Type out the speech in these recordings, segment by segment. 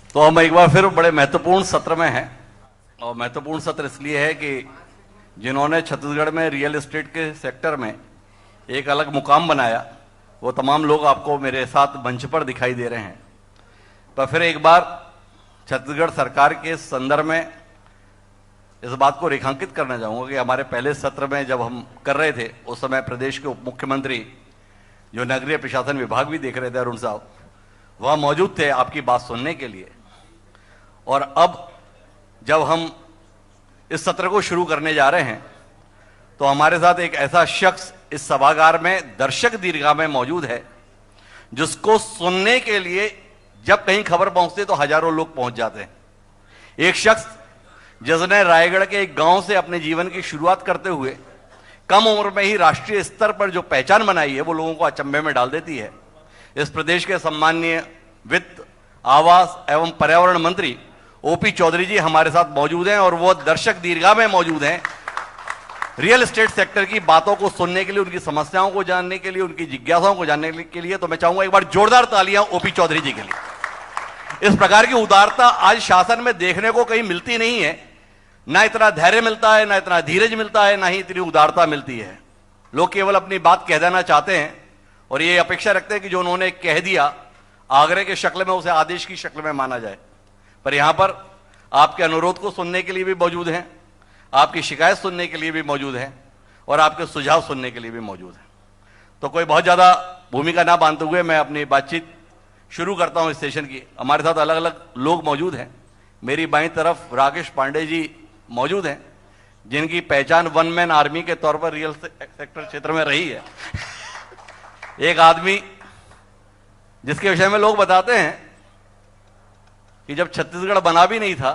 तो हम एक बार फिर बड़े महत्वपूर्ण सत्र में हैं, और महत्वपूर्ण सत्र इसलिए है कि जिन्होंने छत्तीसगढ़ में रियल एस्टेट के सेक्टर में एक अलग मुकाम बनाया, वो तमाम लोग आपको मेरे साथ मंच पर दिखाई दे रहे हैं। पर फिर एक बार छत्तीसगढ़ सरकार के संदर्भ में इस बात को रेखांकित करना चाहूँगा कि हमारे पहले सत्र में जब हम कर रहे थे, उस समय प्रदेश के उप मुख्यमंत्री जो नगरीय प्रशासन विभाग भी देख रहे थे, अरुण साहब, वह मौजूद थे आपकी बात सुनने के लिए। और अब जब हम इस सत्र को शुरू करने जा रहे हैं तो हमारे साथ एक ऐसा शख्स इस सभागार में दर्शक दीर्घा में मौजूद है, जिसको सुनने के लिए जब कहीं खबर पहुंचती तो हजारों लोग पहुंच जाते हैं। एक शख्स जिसने रायगढ़ के एक गांव से अपने जीवन की शुरुआत करते हुए कम उम्र में ही राष्ट्रीय स्तर पर जो पहचान बनाई है, वो लोगों को अचंभे में डाल देती है। इस प्रदेश के सम्माननीय वित्त, आवास एवं पर्यावरण मंत्री ओपी चौधरी जी हमारे साथ मौजूद हैं, और वो दर्शक दीर्घा में मौजूद हैं रियल एस्टेट सेक्टर की बातों को सुनने के लिए, उनकी समस्याओं को जानने के लिए, उनकी जिज्ञासाओं को जानने के लिए। तो मैं चाहूंगा एक बार जोरदार तालियां ओपी चौधरी जी के लिए। इस प्रकार की उदारता आज शासन में देखने को कहीं मिलती नहीं है। ना इतना धैर्य मिलता है, ना इतना धीरज मिलता है, ना ही इतनी उदारता मिलती है। लोग केवल अपनी बात कह देना चाहते हैं और ये अपेक्षा रखते हैं कि जो उन्होंने कह दिया आग्रह के शक्ल में, उसे आदेश की शक्ल में माना जाए। पर यहां पर आपके अनुरोध को सुनने के लिए भी मौजूद हैं, आपकी शिकायत सुनने के लिए भी मौजूद हैं, और आपके सुझाव सुनने के लिए भी मौजूद हैं। तो कोई बहुत ज्यादा भूमिका ना बांधते हुए मैं अपनी बातचीत शुरू करता हूं इस सेशन की। हमारे साथ अलग अलग लोग मौजूद हैं। मेरी बाईं तरफ राकेश पांडे जी मौजूद हैं, जिनकी पहचान वन मैन आर्मी के तौर पर रियल सेक्टर क्षेत्र में रही है। एक आदमी जिसके विषय में लोग बताते हैं कि जब छत्तीसगढ़ बना भी नहीं था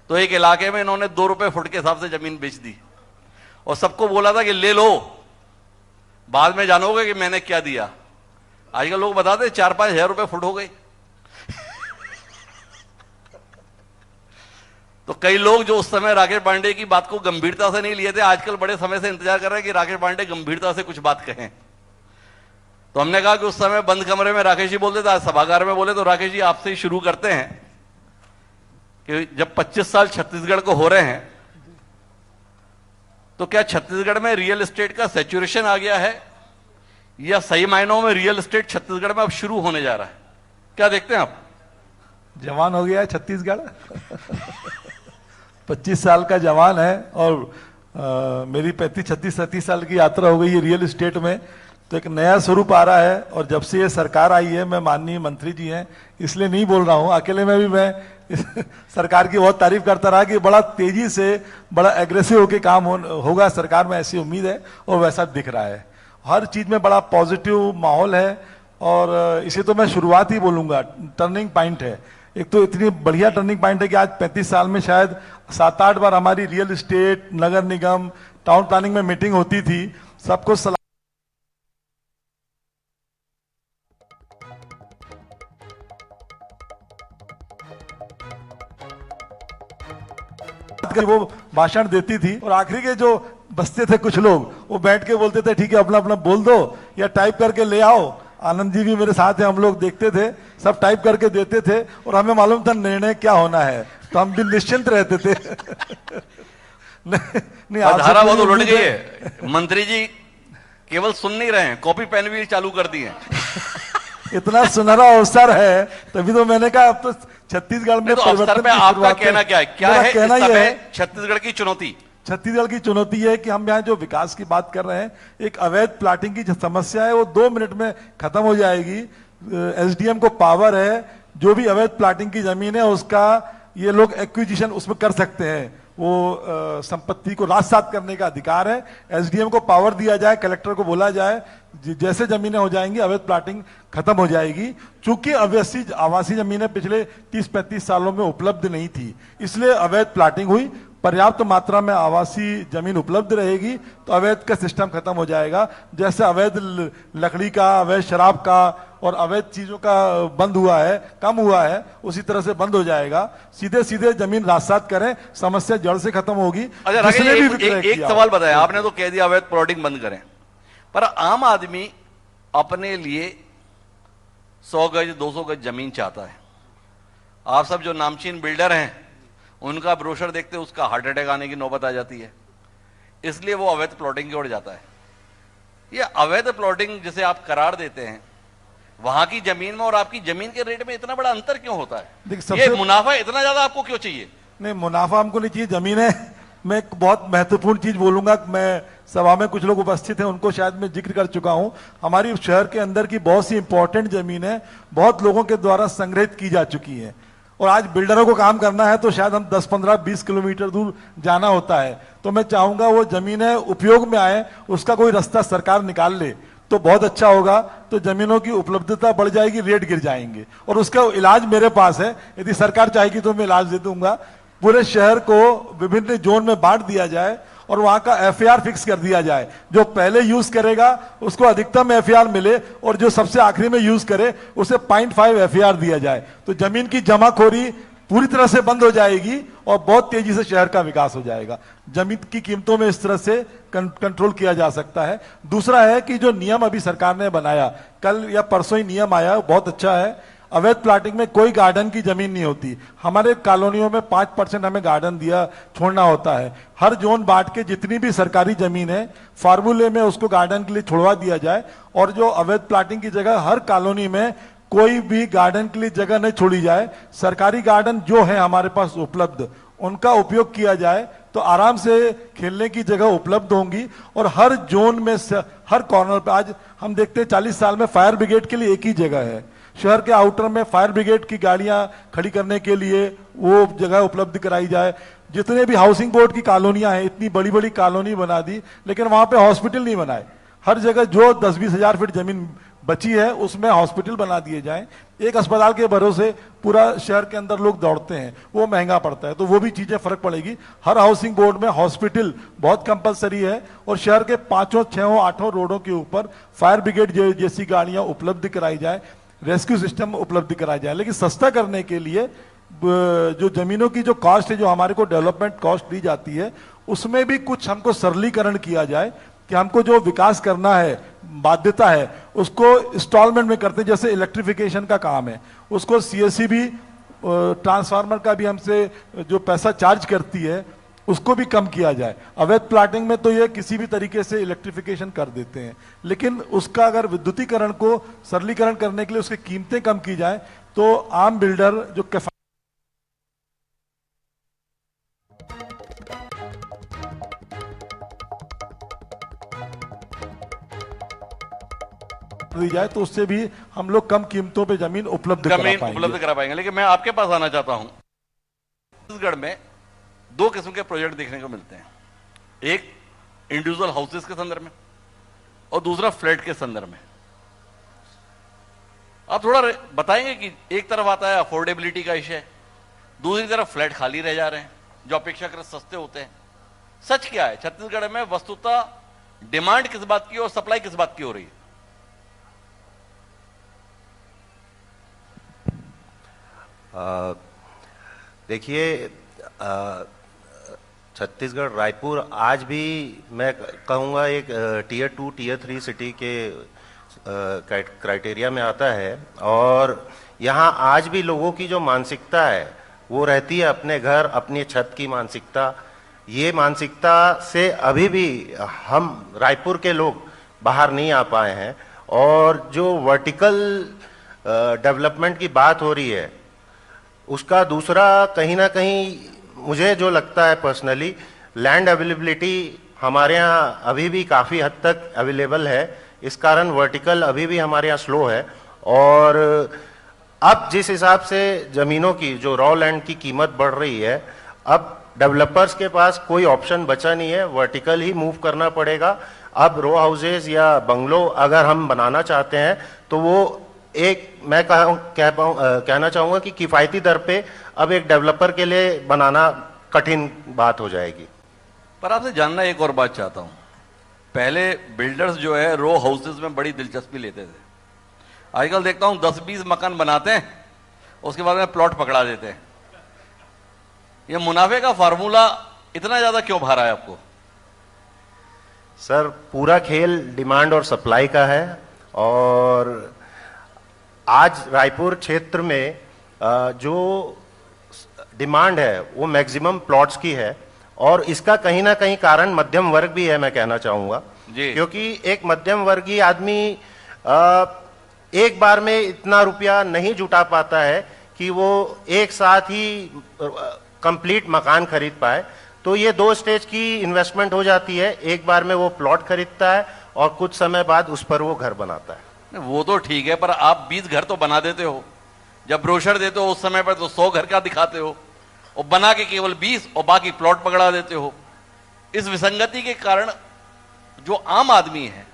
तो एक इलाके में इन्होंने 2 रुपए फुट के हिसाब से जमीन बेच दी और सबको बोला था कि ले लो, बाद में जानोगे कि मैंने क्या दिया। आजकल लोग बताते 4-5 हजार रुपए फुट हो गई। तो कई लोग जो उस समय राकेश पांडे की बात को गंभीरता से नहीं लिए थे, आजकल बड़े समय से इंतजार कर रहे हैं कि राकेश पांडे गंभीरता से कुछ बात कहें। तो हमने कहा कि उस समय बंद कमरे में राकेश जी बोलते थे, आज सभागार में बोले। तो राकेश जी आपसे ही शुरू करते हैं कि जब 25 साल छत्तीसगढ़ को हो रहे हैं, तो क्या छत्तीसगढ़ में रियल एस्टेट का सैचुरेशन आ गया है, या सही मायनों में रियल एस्टेट छत्तीसगढ़ में अब शुरू होने जा रहा है? क्या देखते हैं आप? जवान हो गया है छत्तीसगढ़। 25 साल का जवान है, और मेरी 35-36 साल की यात्रा हो गई है रियल एस्टेट में। तो एक नया स्वरूप आ रहा है, और जब से ये सरकार आई है, मैं माननीय मंत्री जी हैं इसलिए नहीं बोल रहा हूं, अकेले में भी मैं सरकार की बहुत तारीफ करता रहा कि बड़ा तेजी से, बड़ा एग्रेसिव होकर काम होगा सरकार में, ऐसी उम्मीद है और वैसा दिख रहा है। हर चीज में बड़ा पॉजिटिव माहौल है, और इसे तो मैं शुरुआत ही बोलूंगा, टर्निंग पॉइंट है। एक तो इतनी बढ़िया टर्निंग पॉइंट है कि आज 35 साल में शायद 7-8 बार हमारी रियल एस्टेट, नगर निगम, टाउन प्लानिंग में मीटिंग होती थी। सबको सलाह वो भाषण देती थी, और आखिरी के जो बचते थे कुछ लोग, वो बैठ के बोलते थे ठीक है अपना अपना बोल दो या टाइप करके ले आओ। आनंद जी भी मेरे साथ हैं, हम लोग देखते थे, सब टाइप करके देते थे, और हमें मालूम था निर्णय क्या होना है, तो हम भी निश्चिंत रहते थे। नहीं, धारा बहुत उलट गई है। मंत्री जी केवल सुन नहीं रहे हैं, कॉपी पेन भी चालू कर दिए। इतना सुनहरा अवसर है, तभी तो मैंने कहा अब तो छत्तीसगढ़ में तो अवसर पे आपका कहना क्या है? क्या है कहना इस समय है छत्तीसगढ़ की चुनौती? छत्तीसगढ़ की चुनौती है कि हम यहाँ जो विकास की बात कर रहे हैं, एक अवैध प्लाटिंग की जो समस्या है वो 2 मिनट में खत्म हो जाएगी। एसडीएम को पावर है, जो भी अवैध प्लाटिंग की जमीन है उसका ये लोग एक्विजिशन उसमें कर सकते हैं, वो संपत्ति को राजसात करने का अधिकार है। एसडीएम को पावर दिया जाए, कलेक्टर को बोला जाए, जैसे जमीनें हो जाएंगी अवैध प्लाटिंग खत्म हो जाएगी। चूंकि आवासीय जमीनें पिछले 30-35 सालों में उपलब्ध नहीं थी, इसलिए अवैध प्लाटिंग हुई। पर्याप्त मात्रा में आवासीय जमीन उपलब्ध रहेगी तो अवैध का सिस्टम खत्म हो जाएगा। जैसे अवैध लकड़ी का, अवैध शराब का और अवैध चीजों का बंद हुआ है, कम हुआ है, उसी तरह से बंद हो जाएगा। सीधे सीधे जमीन राजसात करें, समस्या जड़ से खत्म होगी। एक सवाल बताया आपने, तो कह दिया अवैध प्लॉटिंग बंद करें, पर आम आदमी अपने लिए 100 गज 200 गज जमीन चाहता है, आप सब जो नामचीन बिल्डर हैं उनका ब्रोशर देखते उसका हार्ट अटैक आने की नौबत आ जाती है, इसलिए वो अवैध प्लॉटिंग की ओर जाता है। ये अवैध प्लॉटिंग जिसे आप करार देते हैं, वहां की जमीन में और आपकी जमीन के रेट में इतना बड़ा अंतर क्यों होता है? ये मुनाफा इतना ज्यादा आपको क्यों चाहिए? नहीं, मुनाफा हमको नहीं चाहिए, जमीन है। मैं एक बहुत महत्वपूर्ण चीज बोलूंगा, मैं सभा में कुछ लोग उपस्थित हैं उनको शायद मैं जिक्र कर चुका हूं। हमारी शहर के अंदर की बहुत सी इंपॉर्टेंट जमीन है, बहुत लोगों के द्वारा संग्रहित की जा चुकी है, और आज बिल्डरों को काम करना है तो शायद हम 10, 15, 20 किलोमीटर दूर जाना होता है। तो मैं चाहूंगा वो जमीनें उपयोग में आए, उसका कोई रास्ता सरकार निकाल ले तो बहुत अच्छा होगा। तो जमीनों की उपलब्धता बढ़ जाएगी, रेट गिर जाएंगे, और उसका इलाज मेरे पास है। यदि सरकार चाहेगी तो मैं इलाज दे दूंगा। पूरे शहर को विभिन्न जोन में बांट दिया जाए और वहां का एफआर फिक्स कर दिया जाए। जो पहले यूज करेगा उसको अधिकतम एफआर मिले, और जो सबसे आखिरी में यूज करे उसे 0.5 एफआर दिया जाए। तो जमीन की जमाखोरी पूरी तरह से बंद हो जाएगी और बहुत तेजी से शहर का विकास हो जाएगा। जमीन की कीमतों में इस तरह से कंट्रोल किया जा सकता है। दूसरा है कि जो नियम अभी सरकार ने बनाया, कल या परसों ही नियम आया, बहुत अच्छा है। अवैध प्लाटिंग में कोई गार्डन की जमीन नहीं होती। हमारे कॉलोनियों में 5% हमें गार्डन दिया छोड़ना होता है। हर जोन बांट के जितनी भी सरकारी जमीन है फार्मूले में उसको गार्डन के लिए छोड़वा दिया जाए, और जो अवैध प्लाटिंग की जगह हर कॉलोनी में कोई भी गार्डन के लिए जगह नहीं छोड़ी जाए। सरकारी गार्डन जो है हमारे पास उपलब्ध, उनका उपयोग किया जाए तो आराम से खेलने की जगह उपलब्ध होंगी। और हर जोन में हर कॉर्नर पे आज हम देखते हैं 40 साल में फायर ब्रिगेड के लिए एक ही जगह है। शहर के आउटर में फायर ब्रिगेड की गाड़ियां खड़ी करने के लिए वो जगह उपलब्ध कराई जाए। जितने भी हाउसिंग बोर्ड की कॉलोनियां हैं, इतनी बड़ी बड़ी कॉलोनी बना दी, लेकिन वहां पे हॉस्पिटल नहीं बनाए। हर जगह जो 10-20 हजार फीट जमीन बची है उसमें हॉस्पिटल बना दिए जाएं। एक अस्पताल के भरोसे पूरा शहर के अंदर लोग दौड़ते हैं, वो महंगा पड़ता है, तो वो भी चीजें फर्क पड़ेगी। हर हाउसिंग बोर्ड में हॉस्पिटल बहुत कंपलसरी है, और शहर के 5, 6, 8 रोडों के ऊपर फायर ब्रिगेड जैसी गाड़ियां उपलब्ध कराई जाए, रेस्क्यू सिस्टम उपलब्ध कराया जाए। लेकिन सस्ता करने के लिए जो जमीनों की जो कॉस्ट है, जो हमारे को डेवलपमेंट कॉस्ट दी जाती है, उसमें भी कुछ हमको सरलीकरण किया जाए कि हमको जो विकास करना है, बाध्यता है, उसको इंस्टॉलमेंट में करते हैं। जैसे इलेक्ट्रिफिकेशन का काम है, उसको सीएससी भी, ट्रांसफार्मर का भी हमसे जो पैसा चार्ज करती है उसको भी कम किया जाए। अवैध प्लाटिंग में तो ये किसी भी तरीके से इलेक्ट्रिफिकेशन कर देते हैं, लेकिन उसका अगर विद्युतीकरण को सरलीकरण करने के लिए उसकी कीमतें कम की जाए तो आम बिल्डर जो दी जाए तो उससे भी हम लोग कम कीमतों पे जमीन उपलब्ध करा पाएंगे। लेकिन मैं आपके पास आना चाहता हूं। छत्तीसगढ़ में 2 किस्म के प्रोजेक्ट देखने को मिलते हैं, एक इंडिविजुअल हाउसेस के संदर्भ में और दूसरा फ्लैट के संदर्भ में। आप थोड़ा बताएंगे कि एक तरफ आता है अफोर्डेबिलिटी का इशू है, दूसरी तरफ फ्लैट खाली रह जा रहे हैं जो अपेक्षाकृत सस्ते होते हैं। सच क्या है छत्तीसगढ़ में? वस्तुतः डिमांड किस बात की और सप्लाई किस बात की हो रही है? देखिए, छत्तीसगढ़, रायपुर आज भी मैं कहूँगा एक टियर 2, टियर 3 सिटी के क्राइटेरिया में आता है। और यहाँ आज भी लोगों की जो मानसिकता है वो रहती है अपने घर अपनी छत की मानसिकता। ये मानसिकता से अभी भी हम रायपुर के लोग बाहर नहीं आ पाए हैं। और जो वर्टिकल डेवलपमेंट की बात हो रही है, उसका दूसरा कहीं ना कहीं मुझे जो लगता है पर्सनली, लैंड अवेलेबिलिटी हमारे यहाँ अभी भी काफ़ी हद तक अवेलेबल है। इस कारण वर्टिकल अभी भी हमारे यहाँ स्लो है। और अब जिस हिसाब से ज़मीनों की जो रॉ लैंड की कीमत बढ़ रही है, अब डेवलपर्स के पास कोई ऑप्शन बचा नहीं है, वर्टिकल ही मूव करना पड़ेगा। अब रो हाउसेज या बंगलो अगर हम बनाना चाहते हैं तो वो एक मैं कहना चाहूँगा कि किफ़ायती दर पे अब एक डेवलपर के लिए बनाना कठिन बात हो जाएगी। पर आपसे जानना एक और बात चाहता हूं। पहले बिल्डर्स जो है रो हाउसेस में बड़ी दिलचस्पी लेते थे, आजकल देखता हूं 10-20 मकान बनाते हैं, उसके बाद में प्लॉट पकड़ा देते हैं। ये मुनाफे का फार्मूला इतना ज्यादा क्यों भा रहा है आपको? सर, पूरा खेल डिमांड और सप्लाई का है। और आज रायपुर क्षेत्र में जो डिमांड है वो मैक्सिमम प्लॉट्स की है, और इसका कहीं ना कहीं कारण मध्यम वर्ग भी है, मैं कहना चाहूंगा। जी। क्योंकि एक मध्यम वर्गीय आदमी एक बार में इतना रुपया नहीं जुटा पाता है कि वो एक साथ ही कंप्लीट मकान खरीद पाए। तो ये 2 स्टेज की इन्वेस्टमेंट हो जाती है, एक बार में वो प्लॉट खरीदता है और कुछ समय बाद उस पर वो घर बनाता है। वो तो ठीक है, पर आप 20 घर तो बना देते हो, जब ब्रोशर देते हो उस समय पर तो 100 घर का दिखाते हो, और बना के केवल 20 और बाकी प्लॉट पकड़ा देते हो। इस विसंगति के कारण जो आम आदमी है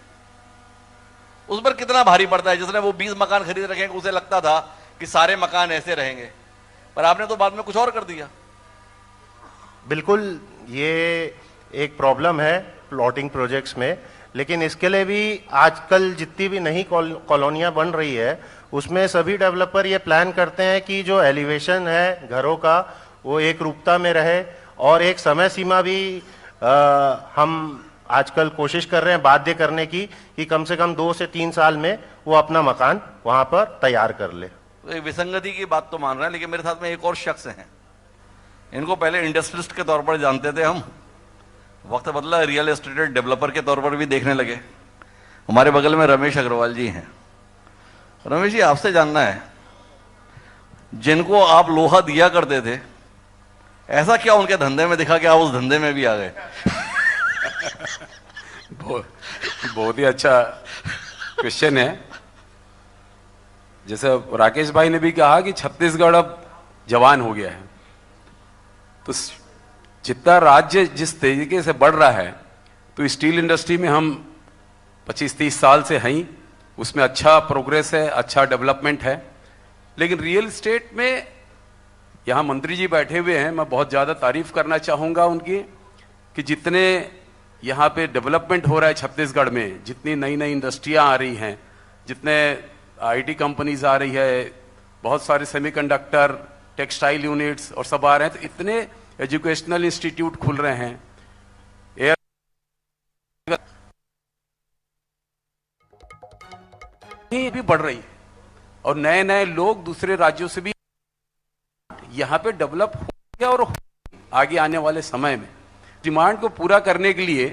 उस पर कितना भारी पड़ता है। जिसने वो 20 मकान खरीद रखे हैं, उसे लगता था कि सारे मकान ऐसे रहेंगे, पर आपने तो बाद में कुछ और कर दिया। बिल्कुल, ये एक प्रॉब्लम है प्लॉटिंग प्रोजेक्ट्स में, लेकिन इसके लिए भी आजकल जितनी भी नई कॉलोनियां बन रही है उसमें सभी डेवलपर ये प्लान करते हैं कि जो एलिवेशन है घरों का वो एक रूपता में रहे, और एक समय सीमा भी हम आजकल कोशिश कर रहे हैं बाध्य करने की कि कम से कम 2 से 3 साल में वो अपना मकान वहां पर तैयार कर ले। तो एक विसंगति की बात तो मान रहे हैं, लेकिन मेरे साथ में एक और शख्स हैं, इनको पहले इंडस्ट्रियलिस्ट के तौर पर जानते थे हम, वक्त बदला रियल एस्टेट डेवलपर के तौर पर भी देखने लगे। हमारे बगल में रमेश अग्रवाल जी हैं। रमेश जी, आपसे जानना है, जिनको आप लोहा दिया करते थे, ऐसा क्या उनके धंधे में दिखा कि आप उस धंधे में भी आ गए? बहुत ही अच्छा क्वेश्चन है। जैसे राकेश भाई ने भी कहा कि छत्तीसगढ़ अब जवान हो गया है, तो जितना राज्य जिस तरीके से बढ़ रहा है, तो स्टील इंडस्ट्री में हम 25-30 साल से हैं ही, उसमें अच्छा प्रोग्रेस है, अच्छा डेवलपमेंट है। लेकिन रियल एस्टेट में यहाँ मंत्री जी बैठे हुए हैं, मैं बहुत ज़्यादा तारीफ करना चाहूँगा उनकी, कि जितने यहाँ पे डेवलपमेंट हो रहा है छत्तीसगढ़ में, जितनी नई नई इंडस्ट्रियाँ आ रही हैं, जितने आईटी कंपनीज आ रही है, बहुत सारे सेमीकंडक्टर, टेक्सटाइल यूनिट्स और सब आ रहे हैं, तो इतने एजुकेशनल इंस्टीट्यूट खुल रहे हैं, भी बढ़ रही है, और नए नए लोग दूसरे राज्यों से भी यहाँ पे डेवलप हो गया, और आगे आने वाले समय में डिमांड को पूरा करने के लिए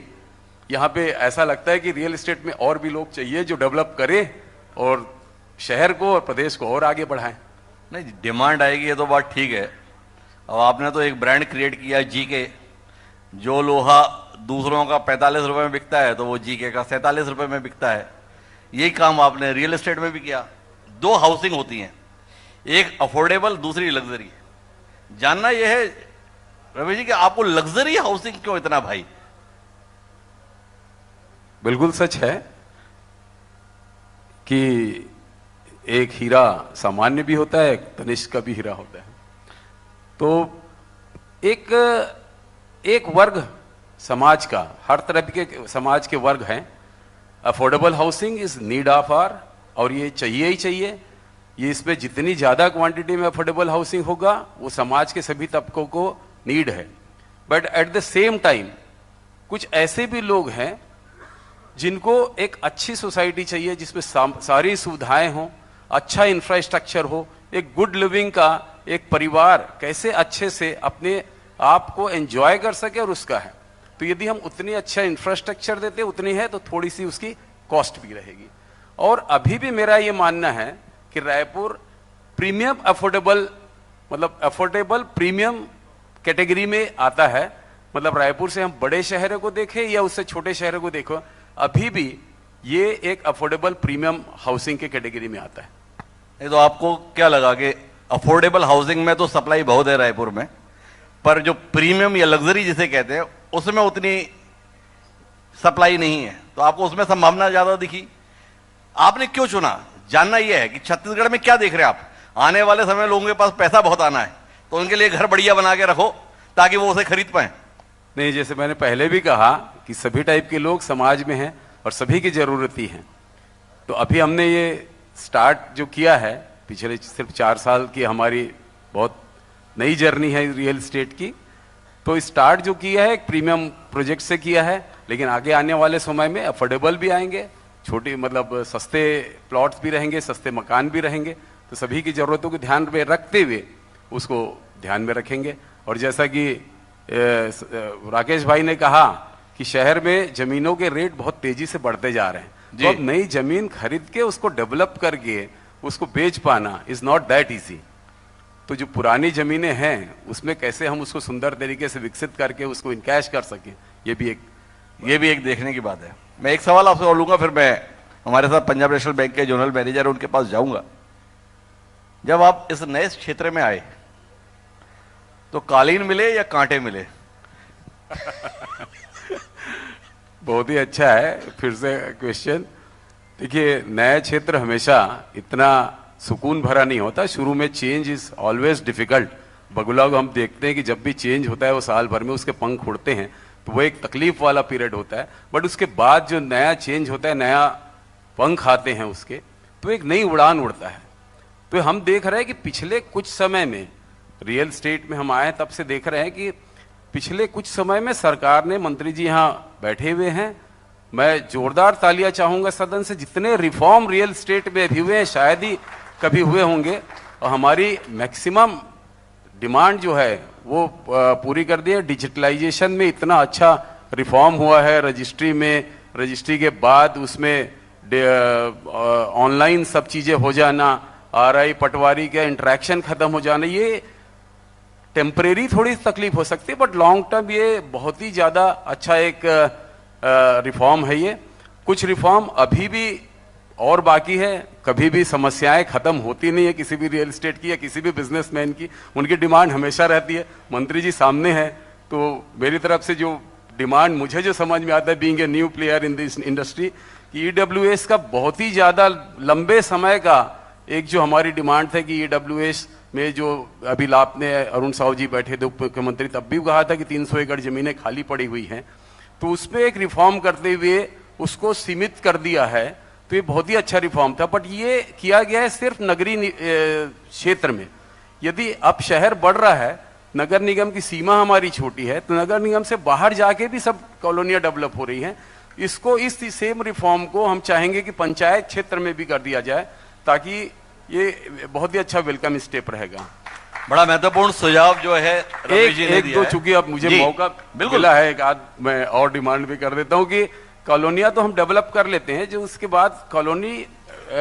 यहाँ पे ऐसा लगता है कि रियल एस्टेट में और भी लोग चाहिए जो डेवलप करें और शहर को और प्रदेश को और आगे बढ़ाएं। नहीं, डिमांड आएगी ये तो बात ठीक है। अब आपने तो एक ब्रांड क्रिएट किया है जीके, जो लोहा दूसरों का 45 रुपए में बिकता है तो वो जीके का 47 रुपए में बिकता है। यही काम आपने रियल एस्टेट में भी किया। 2 हाउसिंग होती हैं, एक अफोर्डेबल, दूसरी लग्जरी। जानना यह है रवि जी कि आपको लग्जरी हाउसिंग क्यों इतना भाई? बिल्कुल सच है कि एक हीरा सामान्य भी होता है, एक तनिष्क का भी हीरा होता है। तो एक वर्ग समाज का, हर तरह के समाज के वर्ग हैं। Affordable housing is need of hour, और ये चाहिए ही चाहिए। ये इसमें जितनी ज्यादा क्वांटिटी में अफोर्डेबल हाउसिंग होगा वो समाज के सभी तबकों को नीड है। But at the same time कुछ ऐसे भी लोग हैं जिनको एक अच्छी सोसाइटी चाहिए जिसमें सारी सुविधाएं हों, अच्छा इंफ्रास्ट्रक्चर हो, एक गुड लिविंग का एक परिवार कैसे अच्छे से अपने आप को एंजॉय कर सके, और उसका है। तो यदि हम उतनी अच्छा इंफ्रास्ट्रक्चर देते उतनी है तो थोड़ी सी उसकी कॉस्ट भी रहेगी। और अभी भी मेरा ये मानना है कि रायपुर प्रीमियम अफोर्डेबल, मतलब अफोर्डेबल प्रीमियम कैटेगरी में आता है। मतलब रायपुर से हम बड़े शहरों को देखें या उससे छोटे शहरों को देखो, अभी भी ये एक अफोर्डेबल प्रीमियम हाउसिंग के कैटेगरी में आता है। नहीं तो आपको क्या लगा कि अफोर्डेबल हाउसिंग में तो सप्लाई बहुत है रायपुर में, पर जो प्रीमियम या लग्जरी जिसे कहते हैं उसमें उतनी सप्लाई नहीं है, तो आपको उसमें संभावना ज्यादा दिखी। आपने क्यों चुना? जानना यह है कि छत्तीसगढ़ में क्या देख रहे हैं आप? आने वाले समय लोगों के पास पैसा बहुत आना है, तो उनके लिए घर बढ़िया बना के रखो ताकि वो उसे खरीद पाए। नहीं, जैसे मैंने पहले भी कहा कि सभी टाइप के लोग समाज में हैं और सभी की जरूरत है। तो अभी हमने ये स्टार्ट जो किया है, पिछले सिर्फ 4 साल की हमारी बहुत नई जर्नी है रियल एस्टेट की। तो स्टार्ट जो किया है एक प्रीमियम प्रोजेक्ट से किया है, लेकिन आगे आने वाले समय में अफोर्डेबल भी आएंगे, छोटी मतलब सस्ते प्लॉट्स भी रहेंगे, सस्ते मकान भी रहेंगे। तो तो सभी की जरूरतों को ध्यान में रखते हुए उसको ध्यान में रखेंगे। और जैसा कि राकेश भाई ने कहा कि शहर में जमीनों के रेट बहुत तेजी से बढ़ते जा रहे हैं, तो अब नई जमीन खरीद के उसको डेवलप करके उसको बेच पाना इज नॉट दैट इजी। तो जो पुरानी जमीनें हैं उसमें कैसे हम उसको सुंदर तरीके से विकसित करके उसको इनकैश कर सकें, ये भी एक देखने की बात है। मैं एक सवाल आपसे और लूंगा, फिर मैं हमारे साथ पंजाब नेशनल बैंक के जोनल मैनेजर उनके पास जाऊंगा। जब आप इस नए क्षेत्र में आए तो कालीन मिले या कांटे मिले? बहुत ही अच्छा है, फिर से क्वेश्चन। देखिए, नया क्षेत्र हमेशा इतना सुकून भरा नहीं होता। शुरू में चेंज इज ऑलवेज डिफिकल्ट। बगुला को हम देखते हैं कि जब भी चेंज होता है वो साल भर में उसके पंख उड़ते हैं, तो वो एक तकलीफ वाला पीरियड होता है। बट उसके बाद जो नया चेंज होता है, नया पंख आते हैं उसके, तो एक नई उड़ान उड़ता है। तो हम देख रहे हैं कि पिछले कुछ समय में रियल स्टेट में हम आए तब से देख रहे हैं कि पिछले कुछ समय में सरकार ने, मंत्री जी यहाँ बैठे हुए हैं, मैं जोरदार तालियां चाहूंगा सदन से, जितने रिफॉर्म रियल स्टेट में अभी हुए हैं शायद ही कभी हुए होंगे। और हमारी मैक्सिमम डिमांड जो है वो पूरी कर दी है। डिजिटलाइजेशन में इतना अच्छा रिफॉर्म हुआ है, रजिस्ट्री में, रजिस्ट्री के बाद उसमें ऑनलाइन सब चीजें हो जाना, आरआई पटवारी का इंटरेक्शन खत्म हो जाना। ये टेम्परेरी थोड़ी तकलीफ हो सकती है, बट लॉन्ग टर्म ये बहुत ही ज्यादा अच्छा एक रिफॉर्म है। ये कुछ रिफॉर्म अभी भी और बाकी है। कभी भी समस्याएं खत्म होती नहीं है किसी भी रियल एस्टेट की या किसी भी बिजनेसमैन की, उनकी डिमांड हमेशा रहती है। मंत्री जी सामने हैं, तो मेरी तरफ से जो डिमांड मुझे जो समझ में आता है, being a new player in this industry, कि ईडब्ल्यूएस का बहुत ही ज्यादा लंबे समय का एक जो हमारी डिमांड था कि ईडब्ल्यूएस में जो अभी आपने अरुण साहू जी बैठे थे उप मुख्यमंत्री, तब भी कहा था कि 300 एकड़ जमीनें खाली पड़ी हुई हैं, तो उसमें एक रिफॉर्म करते हुए उसको सीमित कर दिया है। तो ये बहुत ही अच्छा रिफॉर्म था, बट ये किया गया है सिर्फ नगरीय क्षेत्र में। यदि अब शहर बढ़ रहा है, नगर निगम की सीमा हमारी छोटी है, तो नगर निगम से बाहर जाके भी सब कॉलोनियां डेवलप हो रही हैं। इसको, इस सेम रिफॉर्म को हम चाहेंगे कि पंचायत क्षेत्र में भी कर दिया जाए, ताकि ये बहुत ही अच्छा वेलकम स्टेप रहेगा। बड़ा महत्वपूर्ण सुझाव जो है रमेश जी ने दिया है। चूंकि अब मुझे मौका मिला है, एक आध मैं और डिमांड भी कर देता हूं कि कॉलोनियां तो हम डेवलप कर लेते हैं, जो उसके बाद कॉलोनी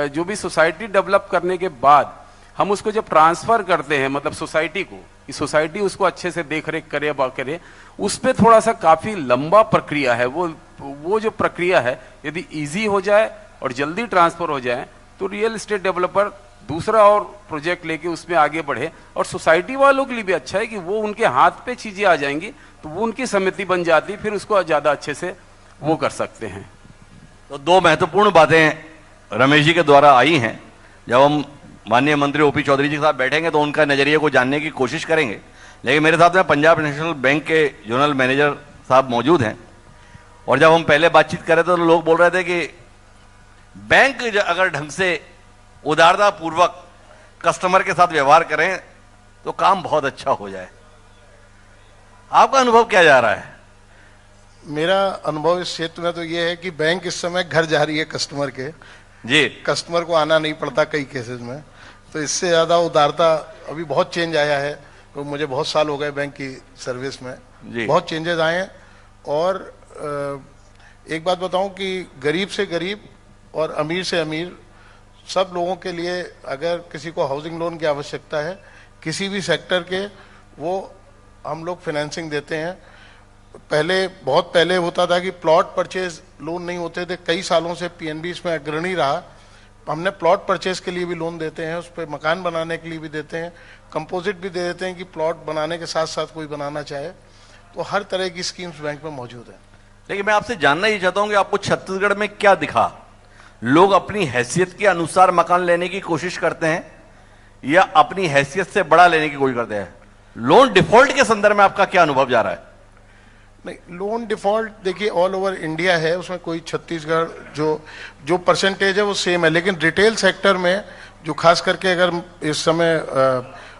जो भी सोसाइटी डेवलप करने के बाद हम उसको जब ट्रांसफर करते हैं, मतलब सोसाइटी को, कि सोसाइटी उसको अच्छे से देख रेख करे, उस पर थोड़ा सा काफी लंबा प्रक्रिया है। वो जो प्रक्रिया है यदि इजी हो जाए और जल्दी ट्रांसफर हो जाए, तो रियल एस्टेट डेवलपर दूसरा और प्रोजेक्ट लेके उसमें आगे बढ़े। और सोसाइटी वालों के लिए भी अच्छा है कि वो उनके हाथ पे चीजें आ जाएंगी, तो वो उनकी समिति बन जाती, फिर उसको ज्यादा अच्छे से वो कर सकते हैं। तो दो महत्वपूर्ण बातें रमेश जी के द्वारा आई हैं। जब हम माननीय मंत्री ओपी चौधरी जी के साथ बैठेंगे तो उनका नजरिए को जानने की कोशिश करेंगे, लेकिन मेरे साथ में पंजाब नेशनल बैंक के जोनल मैनेजर साहब मौजूद हैं। और जब हम पहले बातचीत कर रहे थे तो लोग बोल रहे थे कि बैंक अगर ढंग से उदारता पूर्वक कस्टमर के साथ व्यवहार करें तो काम बहुत अच्छा हो जाए। आपका अनुभव क्या जा रहा है? मेरा अनुभव इस क्षेत्र में तो ये है कि बैंक इस समय घर जा रही है कस्टमर के जी, कस्टमर को आना नहीं पड़ता कई केसेस में। तो इससे ज़्यादा उदारता, अभी बहुत चेंज आया है, तो मुझे बहुत साल हो गए बैंक की सर्विस में, बहुत चेंजेस आए हैं। और एक बात बताऊं कि गरीब से गरीब और अमीर से अमीर सब लोगों के लिए अगर किसी को हाउसिंग लोन की आवश्यकता है किसी भी सेक्टर के, वो हम लोग फाइनेंसिंग देते हैं। पहले, बहुत पहले होता था कि प्लॉट परचेज लोन नहीं होते थे, कई सालों से पीएनबी इसमें अग्रणी रहा। हमने प्लॉट परचेज के लिए भी लोन देते हैं, उस पर मकान बनाने के लिए भी देते हैं, कंपोजिट भी दे देते हैं कि प्लॉट बनाने के साथ साथ कोई बनाना चाहे, तो हर तरह की स्कीम्स बैंक में मौजूद है। लेकिन मैं आपसे जानना ही चाहता हूं कि आपको छत्तीसगढ़ में क्या दिखा? लोग अपनी हैसियत के अनुसार मकान लेने की कोशिश करते हैं या अपनी हैसियत से बड़ा लेने की कोशिश करते हैं? लोन डिफॉल्ट के संदर्भ में आपका क्या अनुभव जा रहा है? नहीं, लोन डिफॉल्ट देखिए ऑल ओवर इंडिया है, उसमें कोई छत्तीसगढ़ जो परसेंटेज है वो सेम है। लेकिन रिटेल सेक्टर में जो खास करके अगर इस समय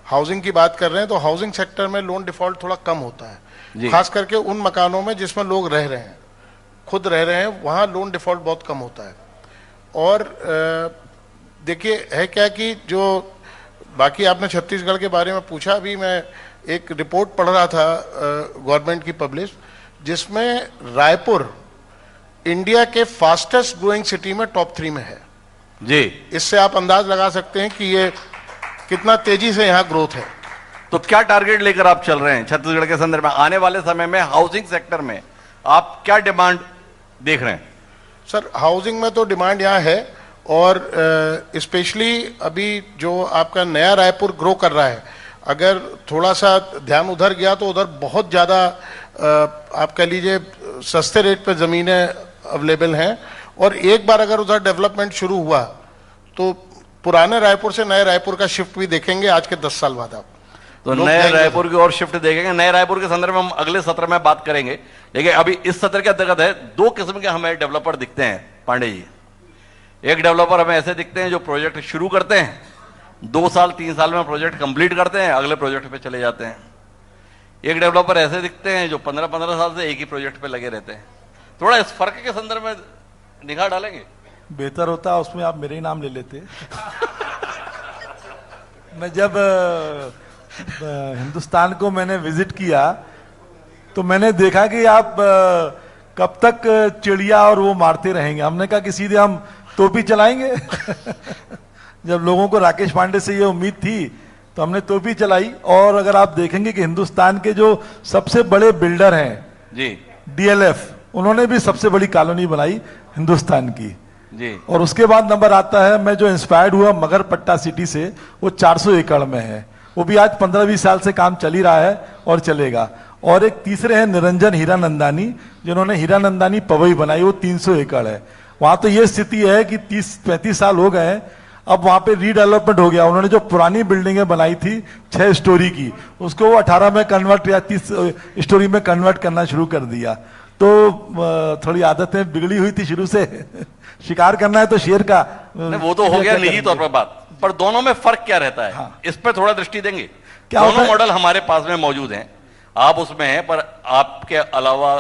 हाउसिंग की बात कर रहे हैं, तो हाउसिंग सेक्टर में लोन डिफॉल्ट थोड़ा कम होता है, खास करके उन मकानों में जिसमें लोग रह रहे हैं, खुद रह रहे हैं, वहाँ लोन डिफॉल्ट बहुत कम होता है। और देखिए है क्या कि जो बाकी आपने छत्तीसगढ़ के बारे में पूछा, अभी मैं एक रिपोर्ट पढ़ रहा था गवर्नमेंट की पब्लिश, जिसमें रायपुर इंडिया के फास्टेस्ट ग्रोइंग सिटी में टॉप 3 में है जी। इससे आप अंदाज लगा सकते हैं कि ये कितना तेजी से यहाँ ग्रोथ है। तो क्या टारगेट लेकर आप चल रहे हैं छत्तीसगढ़ के संदर्भ में? आने वाले समय में हाउसिंग सेक्टर में आप क्या डिमांड देख रहे हैं? सर, हाउसिंग में तो डिमांड यहाँ है, और स्पेशली अभी जो आपका नया रायपुर ग्रो कर रहा है, अगर थोड़ा सा ध्यान उधर गया तो उधर बहुत ज़्यादा आप कह लीजिए सस्ते रेट पे ज़मीनें अवेलेबल हैं, और एक बार अगर उधर डेवलपमेंट शुरू हुआ तो पुराने रायपुर से नए रायपुर का शिफ्ट भी देखेंगे आज के 10 साल बाद आप। तो नए रायपुर की ओर शिफ्ट देखेंगे। नए रायपुर के संदर्भ में हम अगले सत्र में बात करेंगे, लेकिन अभी इस सत्र के अंतर्गत है, 2 किस्म के हमें डेवलपर दिखते हैं पांडे जी। एक डेवलपर हमें ऐसे दिखते हैं जो प्रोजेक्ट शुरू करते हैं, 2 साल 3 साल में प्रोजेक्ट कंप्लीट करते हैं, अगले प्रोजेक्ट पे चले जाते हैं। एक डेवलपर ऐसे दिखते हैं जो 15-15 साल से एक ही प्रोजेक्ट पे लगे रहते हैं। थोड़ा इस फर्क के संदर्भ में निगाह डालेंगे? बेहतर होता उसमें आप मेरे ही नाम ले लेते। मैं जब हिंदुस्तान को मैंने विजिट किया तो मैंने देखा कि आप कब तक चिड़िया और वो मारते रहेंगे। हमने कहा कि सीधे हम तोपी चलाएंगे। जब लोगों को राकेश पांडे से ये उम्मीद थी तो हमने तोपी चलाई। और अगर आप देखेंगे कि हिंदुस्तान के जो सबसे बड़े बिल्डर हैं जी, डीएलएफ, उन्होंने भी सबसे बड़ी कॉलोनी बनाई हिंदुस्तान की जी। और उसके बाद नंबर आता है, मैं जो इंस्पायर्ड हुआ मगरपट्टा सिटी से, वो 400 एकड़ में है। वो भी आज 15-20 साल से काम चल ही रहा है और चलेगा। और एक तीसरे हैं निरंजन हीरानंदानी, जिन्होंने हीरानंदानी पवई बनाई, वो 300 एकड़ है। वहां तो ये स्थिति है कि 30-35 साल हो गए हैं, अब वहां पे रीडेवलपमेंट हो गया। उन्होंने जो पुरानी बिल्डिंगें बनाई थी 6 स्टोरी की, उसको वो 18 में कन्वर्ट या 30 स्टोरी में कन्वर्ट करना शुरू कर दिया। तो थोड़ी आदतें बिगड़ी हुई थी शुरू से। शिकार करना है तो शेर का, वो तो हो गया निजी तौर पर बात, पर दोनों में फर्क क्या रहता है? हाँ। इस पर थोड़ा दृष्टि देंगे। क्या दोनों मॉडल हमारे पास में मौजूद हैं, आप उसमें हैं, पर आपके अलावा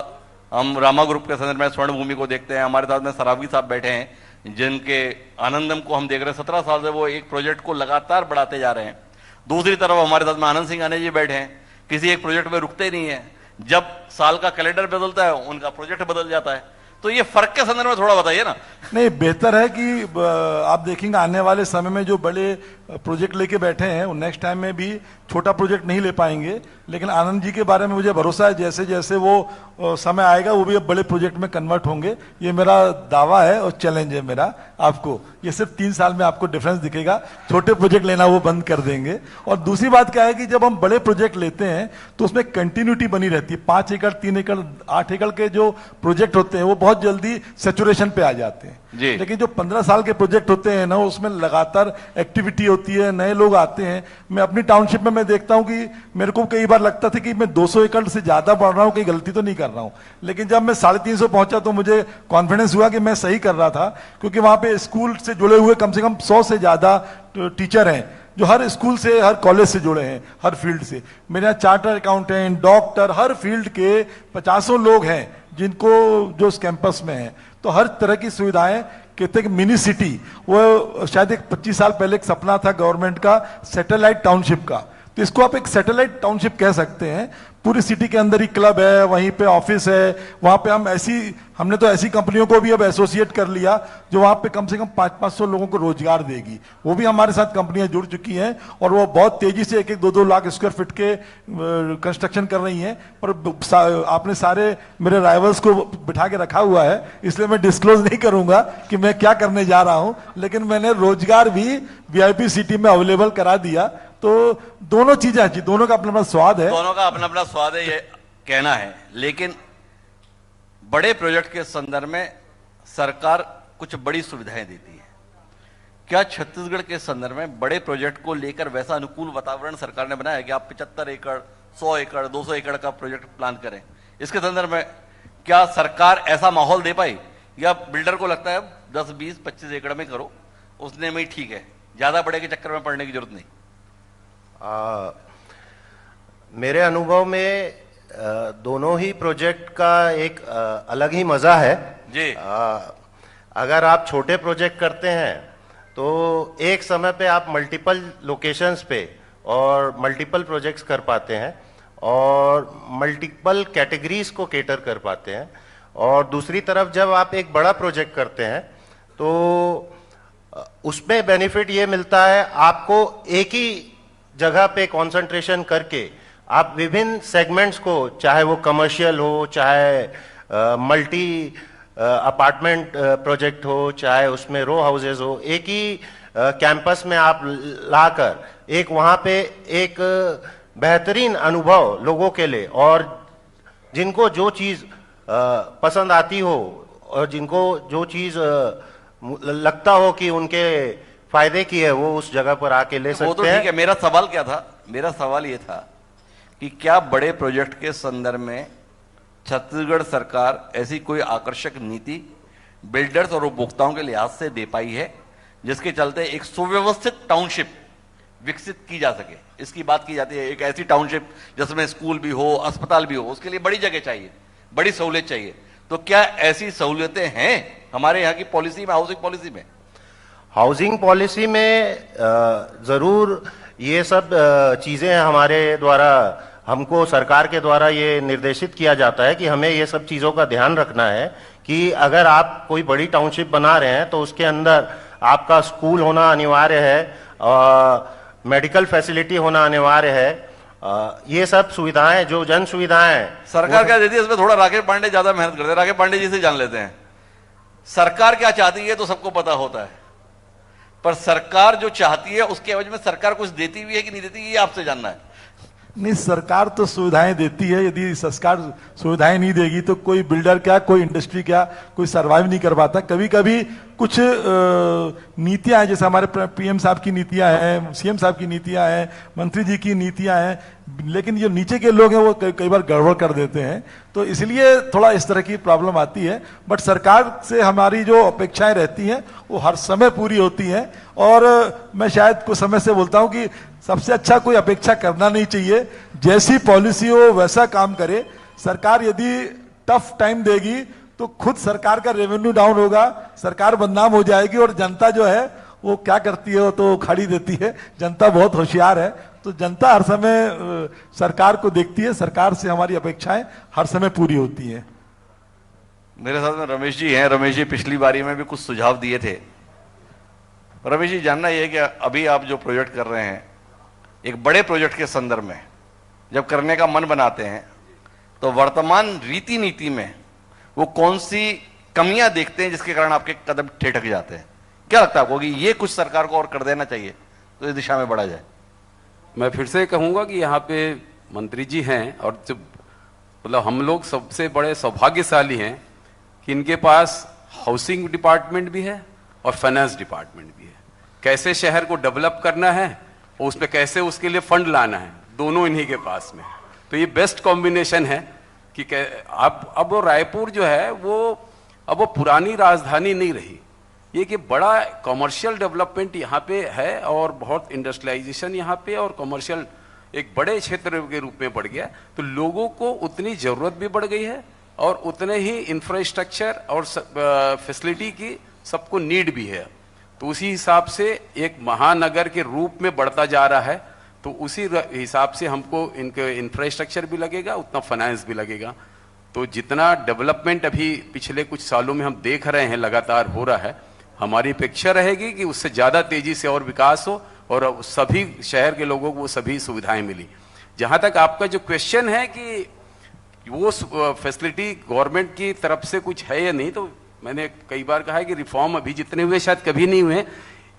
हम रामा ग्रुप के संदर्भ में स्वर्ण भूमि को देखते हैं। हमारे साथ में सरावगी साहब बैठे हैं, जिनके आनंदम को हम देख रहे हैं, 17 साल से वो एक प्रोजेक्ट को लगातार बढ़ाते जा रहे हैं। दूसरी तरफ हमारे साथ में आनंद सिंह आने जी बैठे हैं, किसी एक प्रोजेक्ट में रुकते नहीं है। जब साल का कैलेंडर बदलता है उनका प्रोजेक्ट बदल जाता है। तो ये फर्क के संदर्भ में थोड़ा बताइए ना। नहीं, बेहतर है कि आप देखेंगे आने वाले समय में जो बड़े प्रोजेक्ट लेके बैठे हैं वो नेक्स्ट टाइम में भी छोटा प्रोजेक्ट नहीं ले पाएंगे, लेकिन आनंद जी के बारे में मुझे भरोसा है, जैसे जैसे वो समय आएगा वो भी अब बड़े प्रोजेक्ट में कन्वर्ट होंगे। ये मेरा दावा है और चैलेंज है मेरा आपको। ये सिर्फ 3 साल में आपको डिफरेंस दिखेगा, छोटे प्रोजेक्ट लेना वो बंद कर देंगे। और दूसरी बात क्या है कि जब हम बड़े प्रोजेक्ट लेते हैं तो उसमें कंटिन्यूटी बनी रहती है। 5 एकड़ 3 एकड़ 8 एकड़ के जो प्रोजेक्ट होते हैं वो बहुत जल्दी सेचुरेशन पे आ जाते हैं, लेकिन जो 15 साल के प्रोजेक्ट होते हैं ना, उसमें लगातार एक्टिविटी होती है, नए लोग आते हैं। मैं अपनी टाउनशिप में मैं देखता हूं कि मेरे को कई बार लगता था कि मैं 200 एकड़ से ज्यादा बढ़ रहा हूं, कहीं गलती तो नहीं कर रहा हूं, लेकिन जब मैं 350 पहुंचा तो मुझे कॉन्फिडेंस हुआ कि मैं सही कर रहा था, क्योंकि वहां पे स्कूल से जुड़े हुए कम से कम 100 से ज्यादा टीचर हैं जो हर स्कूल से हर कॉलेज से जुड़े हैं, हर फील्ड से। मेरे यहाँ चार्टर अकाउंटेंट, डॉक्टर, हर फील्ड के 50 लोग हैं जिनको जो इस कैंपस में है। तो हर तरह की सुविधाएं, कहते हैं कि मिनी सिटी, वो शायद एक 25 साल पहले एक सपना था गवर्नमेंट का सैटेलाइट टाउनशिप का, तो इसको आप एक सैटेलाइट टाउनशिप कह सकते हैं। पूरी सिटी के अंदर ही क्लब है, वहीं पे ऑफिस है, वहां पे हमने तो ऐसी कंपनियों को भी अब एसोसिएट कर लिया जो वहां पे कम से कम 500-500 लोगों को रोजगार देगी। वो भी हमारे साथ कंपनियां जुड़ चुकी हैं और वो बहुत तेजी से 1-2 लाख स्क्वायर फीट के कंस्ट्रक्शन कर रही हैं। पर आपने सारे मेरे राइवल्स को बिठा के रखा हुआ है, इसलिए मैं डिस्क्लोज नहीं करूंगा कि मैं क्या करने जा रहा हूं, लेकिन मैंने रोजगार भी वीआईपी सिटी में अवेलेबल करा दिया। तो दोनों चीजें अच्छी, दोनों का अपना अपना स्वाद है, दोनों का अपना अपना स्वाद है, ये कहना है। लेकिन बड़े प्रोजेक्ट के संदर्भ में सरकार कुछ बड़ी सुविधाएं देती है। क्या छत्तीसगढ़ के संदर्भ में बड़े प्रोजेक्ट को लेकर वैसा अनुकूल वातावरण सरकार ने बनाया कि आप 75 एकड़, 100 एकड़, 200 एकड़ का प्रोजेक्ट प्लान करें? इसके संदर्भ में क्या सरकार ऐसा माहौल दे पाई, या बिल्डर को लगता है 10, 20, 25 एकड़ में करो, उसने में ही ठीक है, ज्यादा बड़े के चक्कर में पड़ने की जरूरत नहीं? मेरे अनुभव में दोनों ही प्रोजेक्ट का एक अलग ही मजा है जी। अगर आप छोटे प्रोजेक्ट करते हैं तो एक समय पे आप मल्टीपल लोकेशंस पे और मल्टीपल प्रोजेक्ट्स कर पाते हैं और मल्टीपल कैटेगरीज को केटर कर पाते हैं। और दूसरी तरफ जब आप एक बड़ा प्रोजेक्ट करते हैं तो उसमें बेनिफिट ये मिलता है, आपको एक ही जगह पे कंसंट्रेशन करके आप विभिन्न सेगमेंट्स को, चाहे वो कमर्शियल हो, चाहे मल्टी अपार्टमेंट प्रोजेक्ट हो, चाहे उसमें रो हाउसेज हो, एक ही कैंपस में आप लाकर एक वहाँ पे एक बेहतरीन अनुभव लोगों के लिए, और जिनको जो चीज़ पसंद आती हो और जिनको जो चीज़ लगता हो कि उनके फायदे की है, वो उस जगह पर आके ले सकते हैं। वो तो ठीक है। मेरा सवाल क्या था? मेरा सवाल ये था कि क्या बड़े प्रोजेक्ट के संदर्भ में छत्तीसगढ़ सरकार ऐसी कोई आकर्षक नीति बिल्डर्स और उपभोक्ताओं के लिहाज से दे पाई है जिसके चलते एक सुव्यवस्थित टाउनशिप विकसित की जा सके? इसकी बात की जाती है, एक ऐसी टाउनशिप जिसमें स्कूल भी हो, अस्पताल भी हो, उसके लिए बड़ी जगह चाहिए, बड़ी सहूलियत चाहिए। तो क्या ऐसी सहूलियतें हैं हमारे यहाँ की पॉलिसी में, हाउसिंग पॉलिसी में? हाउसिंग पॉलिसी में जरूर ये सब चीजें हमारे द्वारा, हमको सरकार के द्वारा ये निर्देशित किया जाता है कि हमें ये सब चीजों का ध्यान रखना है कि अगर आप कोई बड़ी टाउनशिप बना रहे हैं तो उसके अंदर आपका स्कूल होना अनिवार्य है, मेडिकल फैसिलिटी होना अनिवार्य है। ये सब सुविधाएं, जो जन सुविधाएं सरकार क्या देती है, इसमें थोड़ा राकेश पांडे ज्यादा मेहनत करते हैं। राकेश पांडे जी से जान लेते हैं, सरकार क्या चाहती है तो सबको पता होता है, पर सरकार जो चाहती है उसके एवज में सरकार कुछ देती भी है कि नहीं देती, ये आपसे जानना है। नहीं, सरकार तो सुविधाएं देती है। यदि सरकार सुविधाएं नहीं देगी तो कोई बिल्डर क्या, कोई इंडस्ट्री क्या, कोई सरवाइव नहीं कर पाता। कभी कभी कुछ नीतियां हैं, जैसे हमारे पीएम साहब की नीतियां हैं, सीएम साहब की नीतियां हैं, मंत्री जी की नीतियां हैं, लेकिन जो नीचे के लोग हैं वो कई बार गड़बड़ कर देते हैं, तो इसलिए थोड़ा इस तरह की प्रॉब्लम आती है। बट सरकार से हमारी जो अपेक्षाएं रहती हैं वो हर समय पूरी होती हैं। और मैं शायद कुछ समय से बोलता हूं कि सबसे अच्छा कोई अपेक्षा करना नहीं चाहिए, जैसी पॉलिसी हो वैसा काम करे। सरकार यदि टफ टाइम देगी तो खुद सरकार का रेवेन्यू डाउन होगा, सरकार बदनाम हो जाएगी, और जनता जो है वो क्या करती है, वो तो खाड़ी देती है। जनता बहुत होशियार है, तो जनता हर समय सरकार को देखती है, सरकार से हमारी अपेक्षाएं हर समय पूरी होती हैं। मेरे साथ में रमेश जी हैं। रमेश जी पिछली बारी में भी कुछ सुझाव दिए थे। रमेश जी, जानना यह है कि अभी आप जो प्रोजेक्ट कर रहे हैं, एक बड़े प्रोजेक्ट के संदर्भ में जब करने का मन बनाते हैं तो वर्तमान रीति नीति में वो कौन सी कमियां देखते हैं जिसके कारण आपके कदम ठेठक जाते हैं? क्या लगता है आपको कि ये कुछ सरकार को और कर देना चाहिए तो इस दिशा में बढ़ा जाए? मैं फिर से कहूंगा कि यहाँ पे मंत्री जी हैं, और जब मतलब हम लोग सबसे बड़े सौभाग्यशाली हैं कि इनके पास हाउसिंग डिपार्टमेंट भी है और फाइनेंस डिपार्टमेंट भी है। कैसे शहर को डेवलप करना है और उसमें कैसे उसके लिए फंड लाना है, दोनों इन्हीं के पास में। तो ये बेस्ट कॉम्बिनेशन है कि आप अब वो रायपुर जो है वो अब वो पुरानी राजधानी नहीं रही, ये कि बड़ा कमर्शियल डेवलपमेंट यहाँ पे है और बहुत इंडस्ट्रियलाइजेशन यहाँ पे और कमर्शियल एक बड़े क्षेत्र के रूप में बढ़ गया। तो लोगों को उतनी ज़रूरत भी बढ़ गई है और उतने ही इंफ्रास्ट्रक्चर और फैसिलिटी की सबको नीड भी है। तो उसी हिसाब से एक महानगर के रूप में बढ़ता जा रहा है। तो उसी हिसाब से हमको इनके इंफ्रास्ट्रक्चर भी लगेगा, उतना फाइनेंस भी लगेगा। तो जितना डेवलपमेंट अभी पिछले कुछ सालों में हम देख रहे हैं लगातार हो रहा है, हमारी अपेक्षा रहेगी कि उससे ज़्यादा तेजी से और विकास हो और सभी शहर के लोगों को वो सभी सुविधाएं मिली। जहाँ तक आपका जो क्वेश्चन है कि वो फैसिलिटी गवर्नमेंट की तरफ से कुछ है या नहीं, तो मैंने कई बार कहा है कि रिफॉर्म अभी जितने हुए शायद कभी नहीं हुए।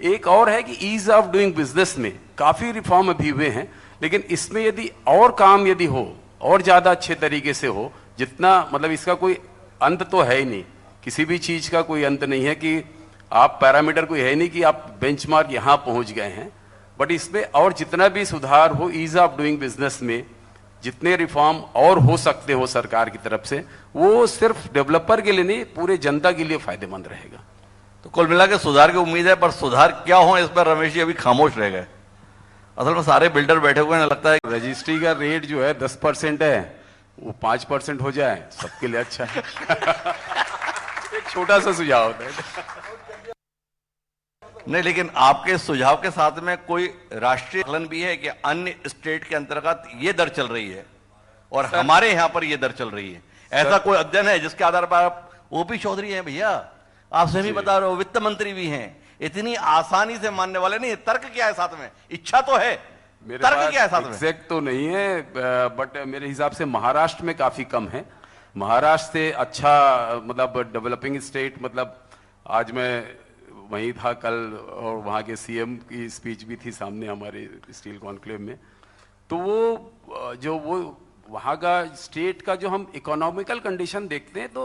एक और है कि ईज ऑफ डूइंग बिजनेस में काफ़ी रिफॉर्म अभी हुए हैं, लेकिन इसमें यदि और काम यदि हो और ज़्यादा अच्छे तरीके से हो, जितना मतलब इसका कोई अंत तो है ही नहीं, किसी भी चीज़ का कोई अंत नहीं है कि आप पैरामीटर कोई है नहीं कि आप बेंचमार्क यहाँ पहुँच गए हैं। बट इसमें और जितना भी सुधार हो ईज ऑफ डूइंग बिजनेस में, जितने रिफॉर्म और हो सकते हो सरकार की तरफ से, वो सिर्फ डेवलपर के लिए नहीं पूरे जनता के लिए फायदेमंद रहेगा। तो कुल मिला के सुधार की उम्मीद है, पर सुधार क्या हो इस पर रमेश जी अभी खामोश रह गए। असल में सारे बिल्डर बैठे हुए हैं, लगता है रजिस्ट्री का रेट जो है 10% है, वो 5% हो जाए सबके लिए अच्छा है। एक छोटा सा सुझाव होता है। नहीं, लेकिन आपके सुझाव के साथ में कोई राष्ट्रीय आकलन भी है कि अन्य स्टेट के अंतर्गत ये दर चल रही है और हमारे यहाँ पर ये दर चल रही है? ऐसा कोई अध्ययन है जिसके आधार पर आप ओपी चौधरी हैं भैया, आप स्वयं ही बता रहे हो, वित्त मंत्री भी हैं, इतनी आसानी से मानने वाले नहीं। तर्क क्या है साथ में? इच्छा तो है, तर्क क्या है साथ में? एग्जैक्ट तो नहीं है, बट मेरे हिसाब से महाराष्ट्र में काफी कम है। महाराष्ट्र से अच्छा, मतलब डेवलपिंग स्टेट, मतलब आज मैं वहीं था कल और वहाँ के सीएम की स्पीच भी थी सामने हमारे स्टील कॉन्क्लेव में। तो वो वहाँ का स्टेट का जो हम इकोनॉमिकल कंडीशन देखते हैं तो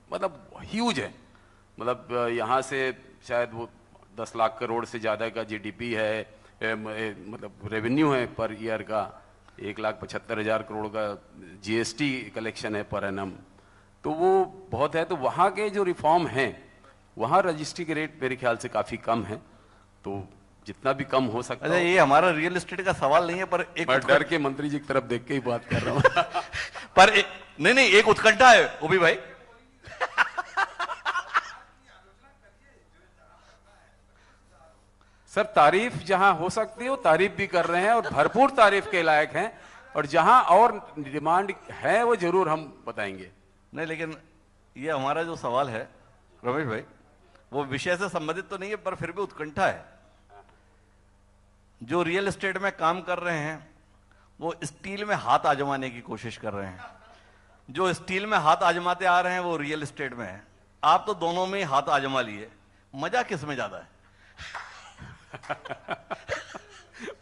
मतलब ह्यूज है। मतलब यहाँ से शायद वो 10 लाख करोड़ से ज़्यादा का जीडीपी है, मतलब रेवेन्यू है पर ईयर का, 1,75,000 करोड़ का जीएसटी कलेक्शन है पर एनम, तो वो बहुत है। तो वहाँ के जो रिफॉर्म हैं, वहाँ रजिस्ट्री के रेट मेरे ख्याल से काफ़ी कम है, तो जितना भी कम हो सकता है। ये हमारा रियल एस्टेट का सवाल नहीं है, पर एक डर के मंत्री जी की तरफ देख के ही बात कर रहा हूँ पर नहीं, एक उत्कंठा है ओबी भाई। सर, तारीफ जहां हो सकती है वो तारीफ भी कर रहे हैं और भरपूर तारीफ के लायक हैं, और जहां और डिमांड है वो जरूर हम बताएंगे। नहीं, लेकिन ये हमारा जो सवाल है रमेश भाई, वो विषय से संबंधित तो नहीं है, पर फिर भी उत्कंठा है। जो रियल एस्टेट में काम कर रहे हैं वो स्टील में हाथ आजमाने की कोशिश कर रहे हैं। जो स्टील में हाथ आजमाते आ रहे हैं वो रियल एस्टेट में है। आप तो दोनों में ही हाथ आजमा लिए, मजा किस में ज्यादा है?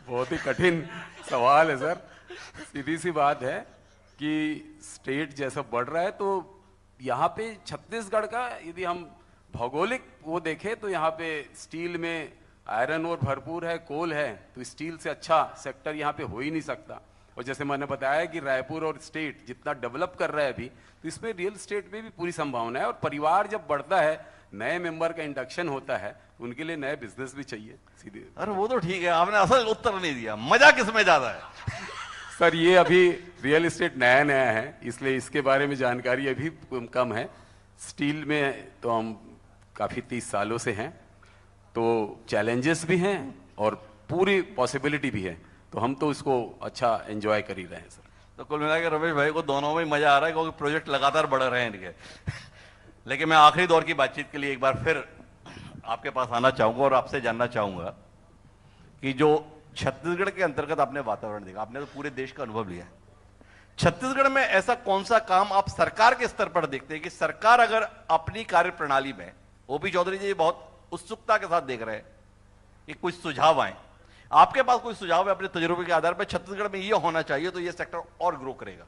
बहुत ही कठिन सवाल है सर। सीधी सी बात है कि स्टेट जैसा बढ़ रहा है तो यहाँ पे छत्तीसगढ़ का यदि हम भौगोलिक वो देखें तो यहाँ पे स्टील में आयरन और भरपूर है, कोल है, तो स्टील से अच्छा सेक्टर यहाँ पे हो ही नहीं सकता। और जैसे मैंने बताया कि रायपुर और स्टेट जितना डेवलप कर रहा है अभी, तो इसमें रियल एस्टेट में भी पूरी संभावना है। और परिवार जब बढ़ता है, नए मेंबर का इंडक्शन होता है, तो उनके लिए नए बिजनेस भी चाहिए सीधे। अरे वो तो ठीक है, आपने असल उत्तर नहीं दिया, मजा किस में ज्यादा है? सर, ये अभी रियल एस्टेट नया नया है, इसलिए इसके बारे में जानकारी अभी कम है। स्टील में तो हम काफी 30 सालों से हैं, तो चैलेंजेस भी हैं और पूरी पॉसिबिलिटी भी है, तो हम तो इसको अच्छा एंजॉय कर ही रहे हैं सर। तो कुल मिला के रमेश भाई को दोनों में मजा आ रहा है, क्योंकि प्रोजेक्ट लगातार बढ़ रहे हैं इनके। लेकिन मैं आखिरी दौर की बातचीत के लिए एक बार फिर आपके पास आना चाहूंगा और आपसे जानना चाहूंगा कि जो छत्तीसगढ़ के अंतर्गत आपने वातावरण देखा, आपने तो पूरे देश का अनुभव लिया है, छत्तीसगढ़ में ऐसा कौन सा काम आप सरकार के स्तर पर देखते हैं कि सरकार अगर अपनी कार्य प्रणाली में, ओपी चौधरी जी बहुत उत्सुकता के साथ देख रहे हैं कि कुछ सुझाव आए, आपके पास कोई सुझाव है अपने तजुर्बे के आधार पर, छत्तीसगढ़ में यह होना चाहिए तो यह सेक्टर और ग्रो करेगा?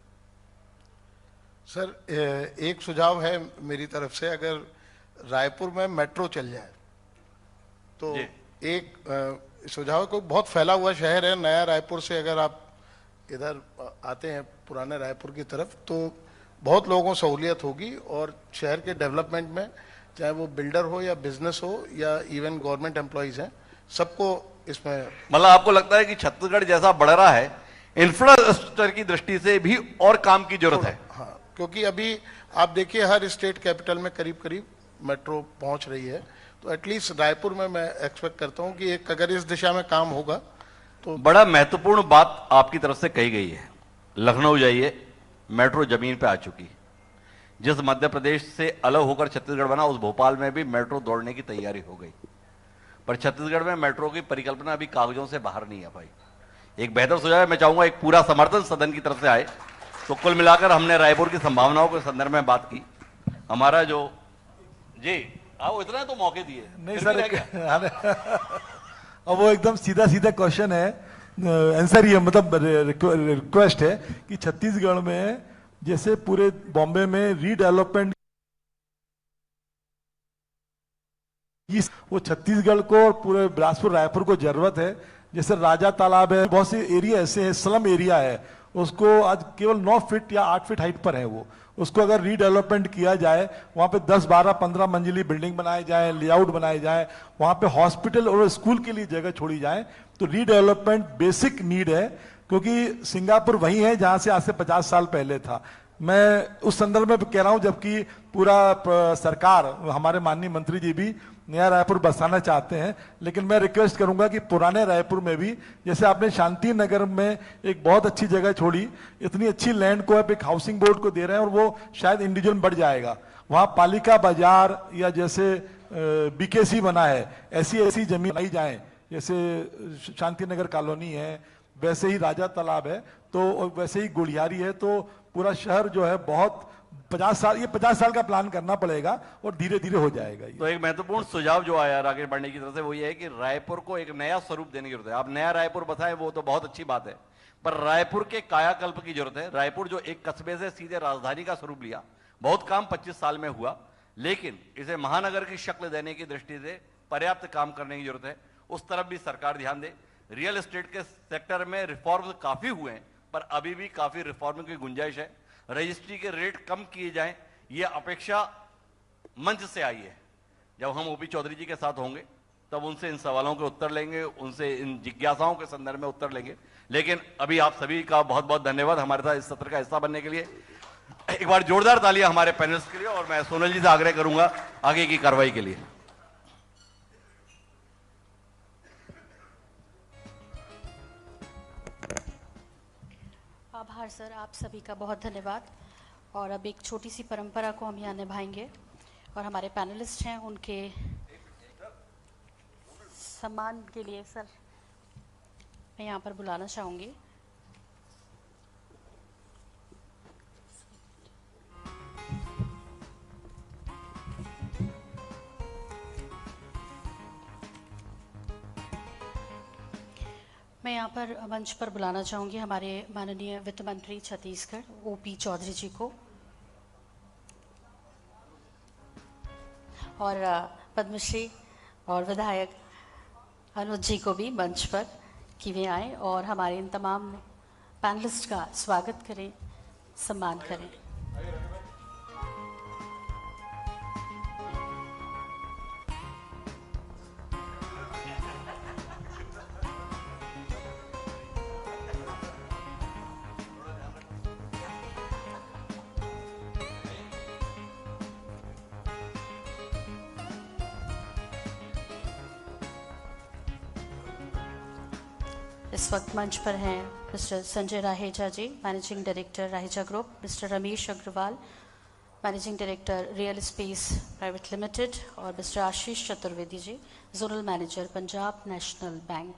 सर, एक सुझाव है मेरी तरफ से, अगर रायपुर में मेट्रो चल जाए तो एक सुझाव, को बहुत फैला हुआ शहर है, नया रायपुर से अगर आप इधर आते हैं पुराने रायपुर की तरफ तो बहुत लोगों को सहूलियत होगी, और शहर के डेवलपमेंट में चाहे वो बिल्डर हो या बिजनेस हो या इवन गवर्नमेंट एम्प्लॉइज हैं, सबको इसमें। मतलब आपको लगता है कि छत्तीसगढ़ जैसा बढ़ रहा है, इंफ्रास्ट्रक्चर की दृष्टि से भी और काम की जरूरत है? हाँ, क्योंकि अभी आप देखिए हर स्टेट कैपिटल में करीब करीब मेट्रो पहुंच रही है, तो एटलीस्ट रायपुर में मैं एक्सपेक्ट करता हूं कि एक अगर इस दिशा में काम होगा तो। बड़ा महत्वपूर्ण बात आपकी तरफ से कही गई है। लखनऊ जाइए, मेट्रो जमीन पे आ चुकी। जिस मध्य प्रदेश से अलग होकर छत्तीसगढ़ बना, उस भोपाल में भी मेट्रो दौड़ने की तैयारी हो गई, पर छत्तीसगढ़ में मेट्रो की परिकल्पना अभी कागजों से बाहर नहीं है भाई। एक बेहतर सुझाव है, मैं चाहूंगा एक पूरा समर्थन सदन की तरफ से आए। तो कुल मिलाकर हमने रायपुर की संभावनाओं के संदर्भ में बात की। हमारा जो जी आओ, इतना तो मौके दिए नहीं सर, अब वो एकदम सीधा सीधा क्वेश्चन है, आंसर ये मतलब रिक्वेस्ट है कि छत्तीसगढ़ में जैसे पूरे बॉम्बे में रीडेवलपमेंट, वो छत्तीसगढ़ को और पूरे बिलासपुर रायपुर को जरूरत है। जैसे राजा तालाब है, बहुत से एरिया ऐसे हैं, स्लम एरिया है, उसको आज केवल 9 फीट या 8 फीट हाइट पर है वो, उसको अगर रीडेवलपमेंट किया जाए, वहाँ पे 10, 12, 15 मंजिली बिल्डिंग बनाए जाए, लेआउट बनाए जाए, वहाँ पे हॉस्पिटल और स्कूल के लिए जगह छोड़ी जाए, तो रीडेवलपमेंट बेसिक नीड है। क्योंकि सिंगापुर वही है जहाँ से आज से 50 साल पहले था। मैं उस संदर्भ में कह रहा हूँ, जबकि पूरा सरकार, हमारे माननीय मंत्री जी भी नया रायपुर बसाना चाहते हैं, लेकिन मैं रिक्वेस्ट करूंगा कि पुराने रायपुर में भी, जैसे आपने शांति नगर में एक बहुत अच्छी जगह छोड़ी, इतनी अच्छी लैंड को आप एक हाउसिंग बोर्ड को दे रहे हैं और वो शायद इंडिविजुअल बढ़ जाएगा। वहां पालिका बाजार या जैसे बीकेसी बना है, ऐसी जमीन बनाई जाए, जैसे शांति नगर कॉलोनी है, वैसे ही राजा तालाब है, तो वैसे ही गुड़ियारी है, तो पूरा शहर जो है बहुत 50 साल का प्लान करना पड़ेगा और धीरे धीरे हो जाएगा ये। तो एक महत्वपूर्ण सुझाव जो आया राकेश पांडे की तरफ से वो ये है कि रायपुर को एक नया स्वरूप देने की जरूरत है। आप नया रायपुर बताएं वो तो बहुत अच्छी बात है, पर रायपुर के कायाकल्प की जरूरत है। रायपुर जो एक कस्बे से सीधे राजधानी का स्वरूप लिया, बहुत काम 25 साल में हुआ, लेकिन इसे महानगर की शक्ल देने की दृष्टि से पर्याप्त काम करने की जरूरत है। उस तरफ भी सरकार ध्यान दे। रियल एस्टेट के सेक्टर में रिफॉर्म काफी हुए हैं, पर अभी भी काफी रिफॉर्म की गुंजाइश है। रजिस्ट्री के रेट कम किए जाएं, यह अपेक्षा मंच से आई है। जब हम ओपी चौधरी जी के साथ होंगे तब उनसे इन सवालों के उत्तर लेंगे, उनसे इन जिज्ञासाओं के संदर्भ में उत्तर लेंगे। लेकिन अभी आप सभी का बहुत बहुत धन्यवाद हमारे साथ इस सत्र का हिस्सा बनने के लिए। एक बार जोरदार तालियां हमारे पैनलिस्ट के लिए, और मैं सोनल जी से आग्रह करूंगा आगे की कार्रवाई के लिए। आभार सर, आप सभी का बहुत धन्यवाद। और अब एक छोटी सी परंपरा को हम यहाँ निभाएंगे और हमारे पैनलिस्ट हैं उनके सम्मान के लिए सर मैं यहाँ पर बुलाना चाहूँगी। मैं यहाँ पर मंच पर बुलाना चाहूँगी हमारे माननीय वित्त मंत्री छत्तीसगढ़ ओपी चौधरी जी को, और पद्मश्री और विधायक अनुज जी को भी मंच पर कि वे आए और हमारे इन तमाम पैनलिस्ट का स्वागत करें, सम्मान करें। इस वक्त मंच पर हैं Mister Sanjay Raheja ji, managing director Raheja group, Mister Ramesh Agarwal, managing director real space private limited, और Mister Ashish Chaturvedi ji, zonal manager Punjab national bank.